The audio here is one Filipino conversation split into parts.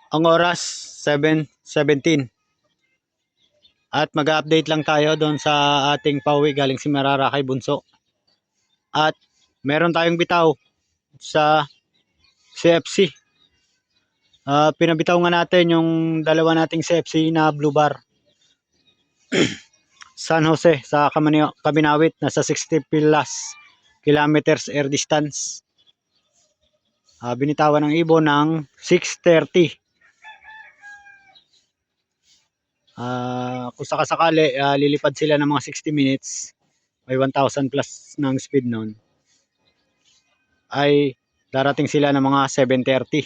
Ang oras 7:17. At mag-update lang tayo doon sa ating pauwi galing Semirara kay Bunso. At meron tayong bitaw sa CFC. Pinabitaw nga natin yung dalawa nating CFC na blue bar. San Jose sa Kaminawit, nasa 60 plus kilometers air distance. Binitawan ng ibon ng 6:30. Kung sakasakali lilipad sila ng mga 60 minutes, may 1,000 plus ng speed noon, ay darating sila ng mga 7:30.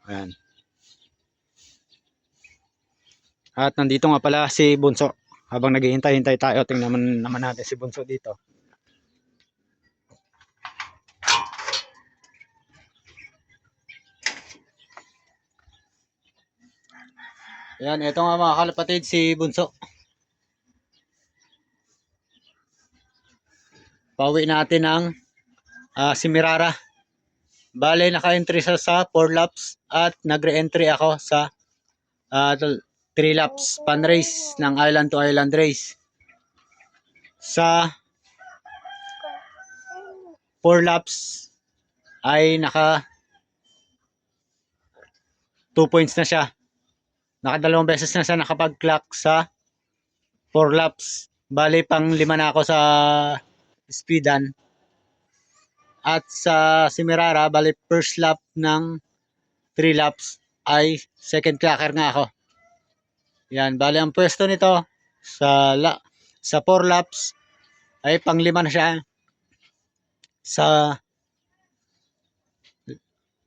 Ayan. At nandito nga pala si Bunso. Habang naghihintay-hintay tayo, tingnan naman natin si Bunso dito. Ayan, ito nga mga kalapatid, si Bunso. Pauwi natin ang Semirara. Bale, naka-entry sa 4 laps at nagre-entry ako sa 3 laps pan race ng island to island race. Sa 4 laps ay naka 2 points na siya. Nakadalawang beses na siya nakapag-clock sa 4 laps. Bali, pang 5 na ako sa speedan. At sa Semirara, bali first lap ng 3 laps ay second clocker nga ako. Yan, bali ang pwesto nito sa 4 laps ay pang 5 na siya. Sa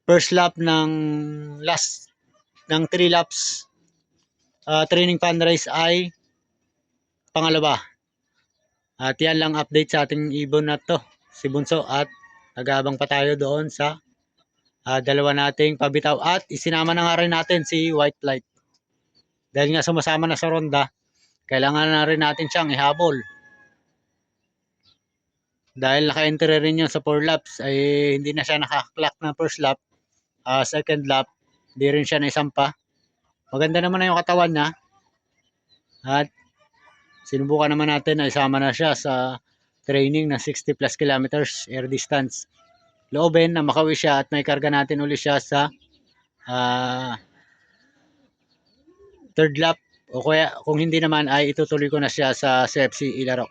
first lap ng last ng 3 laps training fan race ay pangalawa. At yan lang update sa ating ibon na to, si Bunso, at nag-aabang pa tayo doon sa dalawa nating pabitaw, at isinama na nga rin natin si White Light. Dahil nga sumasama na sa ronda, kailangan na rin natin siyang ihabol. Dahil naka-entry rin yun sa 4 laps, ay hindi na siya naka-clock na first lap. Second lap, hindi rin siya naisampa. Maganda naman na yung katawan niya. At sinubukan naman natin na isama na siya sa training na 60 plus kilometers air distance. Loobin na makawi siya at may karga natin uli siya sa third lap, o kaya kung hindi naman ay itutuloy ko na siya sa CFC Ilaro.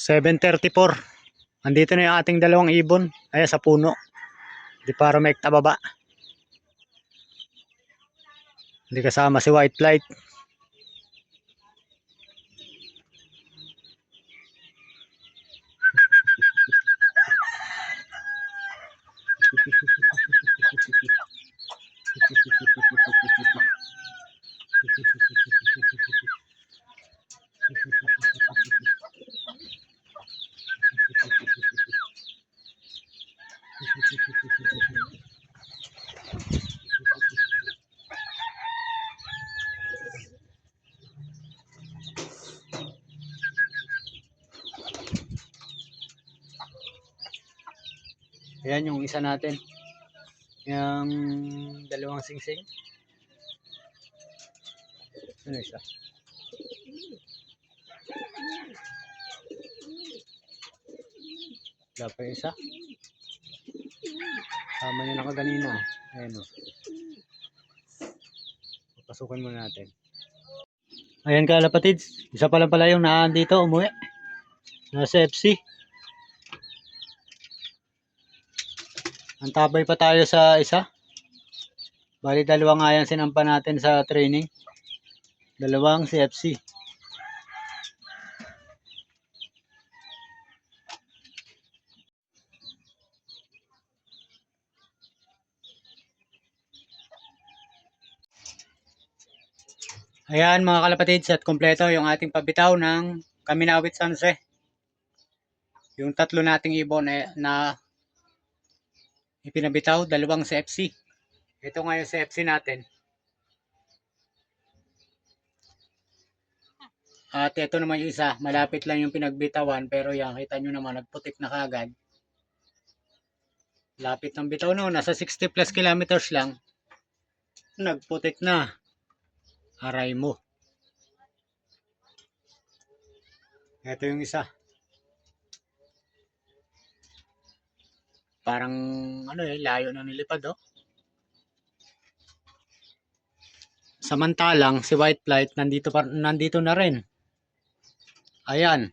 (7:34). Andito na yung ating dalawang ibon. Ayan sa puno. Di para may tababa. Hindi kasama si White Light. Ayan yung isa natin. Yung dalawang singsing. Ano isa? Wala pa isa. Tama niya na kaganina. Ayan o. Pasukan muna natin. Ayan kalapatids. Isa pa lang pala yung naandito umuwi. Nasa FC. Antabay pa tayo sa isa. Bali dalawang nga yan sinampa natin sa training. Dalawang CFC. Ayan mga kalapatids at kompleto yung ating pabitaw ng Kaminawit San Jose. Yung tatlo nating ibon na ipinabitaw, dalawang CFC. Ito nga yung CFC natin. At ito naman yung isa, malapit lang yung pinagbitawan pero yan, kita nyo naman nagputik na kagad. Lapit ng bitaw no, nasa 60 plus kilometers lang. Nagputik na. Aray mo. Ito yung isa. Parang layo na nilipad oh. Samantalang si White Flight nandito na rin. Ayan.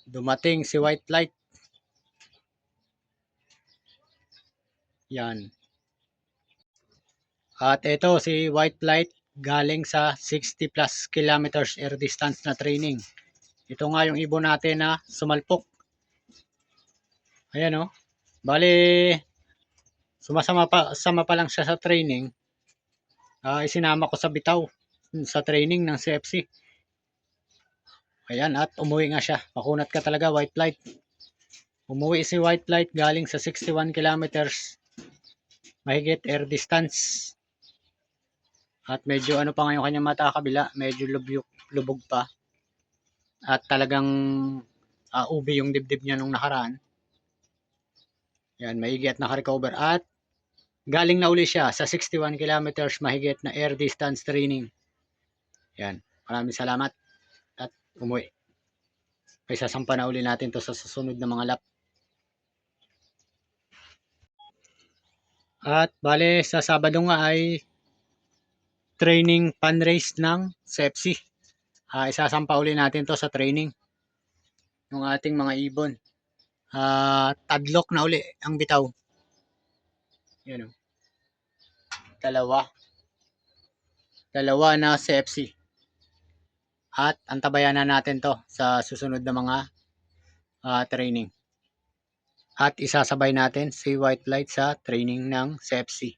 Dumating si White Flight. Yan. At ito si White Flight galing sa 60 plus kilometers air distance na training. Ito nga yung ibon natin na sumalpok. Ayan oh. Bali sama pa lang siya sa training. Isinama ko sa bitaw sa training ng CFC. Ayan at umuwi nga siya. Makunat ka talaga White Flight. Umuwi si White Flight galing sa 61 kilometers mahigit air distance. At medyo pa ngayon kanyang mata kabila, medyo lubog pa. At talagang ubi yung dibdib niya nung nakaraan. Yan, mahigit at naka-recover. At galing na uli siya sa 61 kilometers mahigit na air distance training. Yan, maraming salamat. At umuwi. Ay sasampa na uli natin to sa susunod na mga lap. At bale sa Sabado nga ay training pan race ng CFC. Isasampa uli natin to sa training ng ating mga ibon. Tadlock na uli ang bitaw. Yan o. Dalawa na CFC. At antabayan na natin to sa susunod na mga training. At isasabay natin si White Flight sa training ng CFC.